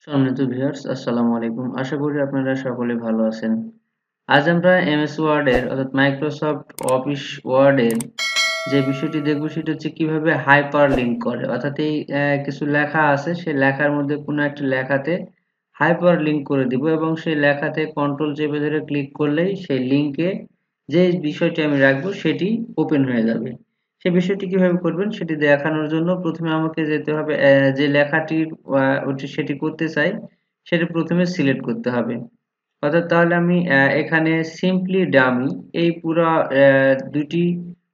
সম্মানিত ভিউয়ার্স আসসালামু আলাইকুম। আশা করি আপনারা সকলে ভালো আছেন। আজ আমরা এমএস ওয়ার্ড এর অর্থাৎ মাইক্রোসফট অফিস ওয়ার্ড এর যে বিষয়টি দেখব সেটা হচ্ছে কিভাবে হাইপার লিঙ্ক করে। অর্থাৎ এই কিছু লেখা আছে সেই লেখার মধ্যে কোনো একটা লেখাতে হাইপার লিঙ্ক করে দিব এবং সেই লেখাতে কন্ট্রোল চেপে ধরে ক্লিক করলেই সেই লিঙ্কে যে বিষয়টি আমি রাখবো সেটি ওপেন হয়ে যাবে। সে বিষয়টি কিভাবে করবেন সেটি দেখানোর জন্য প্রথমে আমাকে যেতে হবে যে লেখাটির ওটি সেটি করতে চাই সেটা প্রথমে সিলেক্ট করতে হবে। অর্থাৎ তাহলে আমি এখানে সিম্পলি ডামি এই পুরো দুটি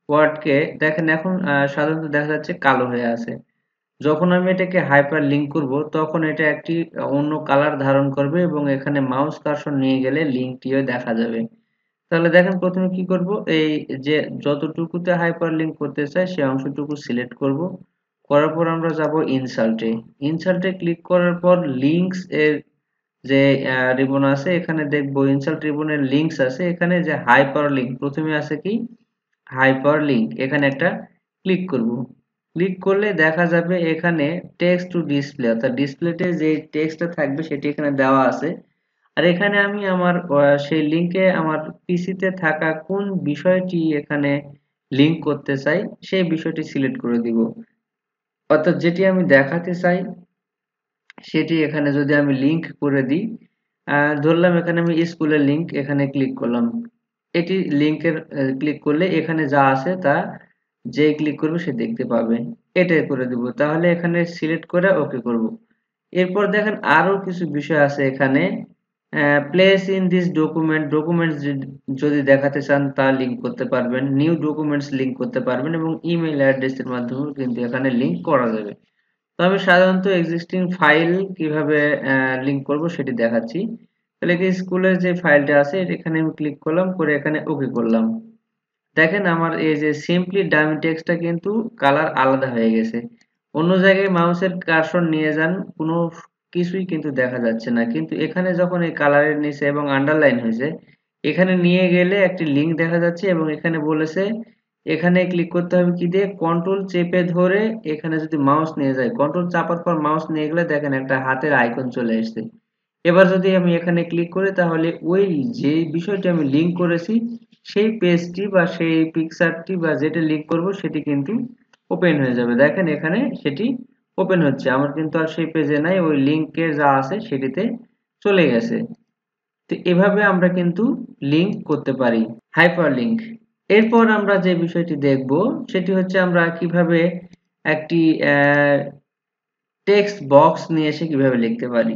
ওয়ার্ডকে দেখেন এখন সাধারণত দেখা যাচ্ছে কালো হয়ে আছে। যখন আমি এটাকে হাইপার লিঙ্ক করব তখন এটা একটি অন্য কালার ধারণ করবে এবং এখানে মাউস কার্সর নিয়ে গেলে লিঙ্কটিও দেখা যাবে। তাহলে দেখেন প্রথমে কি করব, এই যে যতটুকুতে হাইপার লিঙ্ক করতে চাই সেই অংশটুকু সিলেক্ট করব। করার পর আমরা যাব ইনসার্টে। ইনসার্টে ক্লিক করার পর লিঙ্কস এর যে রিবন আছে এখানে দেখব ইনসার্ট রিবনের লিঙ্কস আছে, এখানে যে হাইপার লিঙ্ক প্রথমে আছে কি হাইপার লিঙ্ক, এখানে একটা ক্লিক করব। ক্লিক করলে দেখা যাবে এখানে টেক্সট টু ডিসপ্লে অর্থাৎ ডিসপ্লেতে যে টেক্সটটা থাকবে সেটি এখানে দেওয়া আছে। আর এখানে আমি আমার সেই লিঙ্কে আমার পিসিতে থাকা কোন বিষয়টি এখানে লিঙ্ক করতে চাই সেই বিষয়টি সিলেক্ট করে দিব। অর্থাৎ যেটি আমি দেখাতে চাই সেটি এখানে যদি আমি লিঙ্ক করে দিই, ধরলাম এখানে আমি স্কুলের লিঙ্ক এখানে ক্লিক করলাম। এটি লিঙ্কের ক্লিক করলে এখানে যা আছে তা যে ক্লিক করবে সে দেখতে পাবে। এটাই করে দিব। তাহলে এখানে সিলেক্ট করে ওকে করব। এরপর দেখেন আরো কিছু বিষয় আছে এখানে। প্লেস ইন দিস ডকুমেন্টস যদি দেখাতে চান তা লিঙ্ক করতে পারবেন, নিউ ডকুমেন্টস লিঙ্ক করতে পারবেন এবং ইমেইল অ্যাড্রেসের মাধ্যমেও কিন্তু এখানে লিঙ্ক করা যাবে। তো আমি সাধারণত এক্সিস্টিং ফাইল কিভাবে লিঙ্ক করব সেটি দেখাচ্ছি। তাহলে কি স্কুলের যে ফাইলটা আছে এখানে আমি ক্লিক করলাম, করে এখানে ওকে করলাম। দেখেন আমার এই যে সিম্পলি ডামি টেক্সটটা কিন্তু কালার আলাদা হয়ে গেছে। অন্য জায়গায় মাউসের কার্সর নিয়ে যান কোনো কিছুই কিন্তু দেখা যাচ্ছে না, কিন্তু এখানে যখন এই কালারের নিচে এবং আন্ডারলাইন হয়েছে এখানে নিয়ে গেলে একটি লিঙ্ক দেখা যাচ্ছে এবং এখানে বলেছে এখানে ক্লিক করতে হবে কি দিয়ে কন্ট্রোল চেপে ধরে এখানে যদি মাউস নিয়ে যায় কন্ট্রোল চাপার পর মাউস নিয়ে গেলে দেখেন একটা হাতের আইকন চলে আসছে। এবার যদি আমি এখানে ক্লিক করি তাহলে ওই যে বিষয়টি আমি লিংক করেছি সেই পেজটি বা সেই পিকচারটি বা যেটা লিংক করব সেটি কিন্তু ওপেন হয়ে যাবে। দেখেন এখানে সেটি ওপেন হচ্ছে, আমার কিন্তু আর সেই পেজে নাই, ওই লিংকে যা আছে সেটিতে চলে গেছে। তো এভাবে আমরা কিন্তু লিংক করতে পারি, হাইপার লিংক। এরপর আমরা যে বিষয়টি দেখব সেটি হচ্ছে আমরা কিভাবে একটি টেক্সট বক্স নিয়ে এসে কিভাবে লিখতে পারি।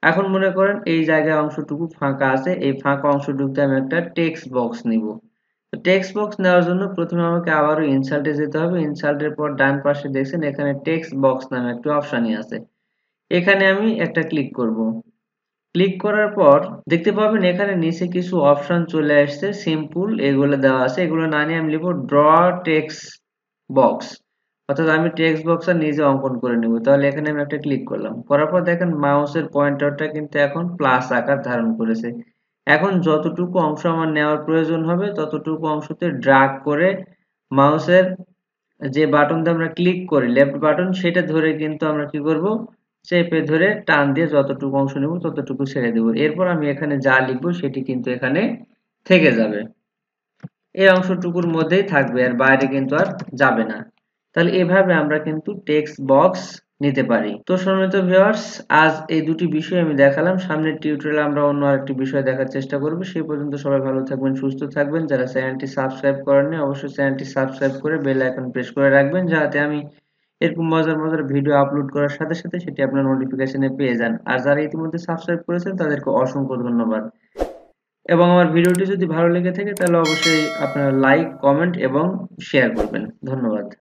এখন মনে করেন এই জায়গায় অংশটুকু ফাঁকা আছে, এই ফাঁকা অংশটুকুতে আমি একটা টেক্সট বক্স নিব। তো টেক্সট বক্স নেওয়ার জন্য প্রথমে আমাকে আবারও ইনসার্টে যেতে হবে। ইনসার্টের পর ডান পাশে দেখছেন এখানে টেক্সট বক্স নামে একটা অপশনই আছে, এখানে আমি একটা ক্লিক করব। ক্লিক করার পর দেখতে পাবেন এখানে নিচে কিছু অপশন চলে আসছে, সিম্পল এগুলো দেওয়া আছে, এগুলো না নিয়ে আমি লিখব ড্র টেক্সট বক্স। অর্থাৎ আমি টেক্সট বক্সটা নিজে অঙ্কন করে নেব। তাহলে এখানে আমি একটা ক্লিক করলাম, করার পর দেখেন মাউসের পয়েন্টারটা কিন্তু এখন প্লাস আকার ধারণ করেছে। এখন যতটুকু অংশ আমার নেওয়ার প্রয়োজন হবে ততটুকু অংশতে ড্র্যাগ করে মাউসের যে বাটনটা আমরা ক্লিক করি লেফট বাটন সেটা ধরে কিন্তু আমরা কি করব, চেপে ধরে টান দিয়ে যতটুকু অংশ নেব ততটুকু ছেড়ে দেব। এরপর আমি এখানে যা লিখবো সেটি কিন্তু এখানে থেকে যাবে, এই অংশটুকুর মধ্যেই থাকবে আর বাইরে কিন্তু আর যাবে না। তাহলে এভাবে আমরা কিন্তু টেক্সট বক্স নিতে পারি। তো সম্মানিত ভিউয়ার্স, আজ এই দুটি বিষয় আমি দেখালাম। সামনের টিউটোরিয়ালে আমরা অন্য আরেকটি বিষয় দেখার চেষ্টা করব। সেই পর্যন্ত সবাই ভালো থাকবেন, সুস্থ থাকবেন। যারা চ্যানেলটি সাবস্ক্রাইব করেননি অবশ্যই চ্যানেলটি সাবস্ক্রাইব করে বেল আইকন প্রেস করে রাখবেন, যাতে আমি এরকম মজার মজার ভিডিও আপলোড করার সাথে সাথে সেটি আপনার নোটিফিকেশনে পেয়ে যান। আর যারা ইতিমধ্যে সাবস্ক্রাইব করেছেন তাদেরকে অসংখ্য ধন্যবাদ। এবং আমার ভিডিওটি যদি ভালো লেগে থাকে তাহলে অবশ্যই আপনারা লাইক, কমেন্ট এবং শেয়ার করবেন। ধন্যবাদ।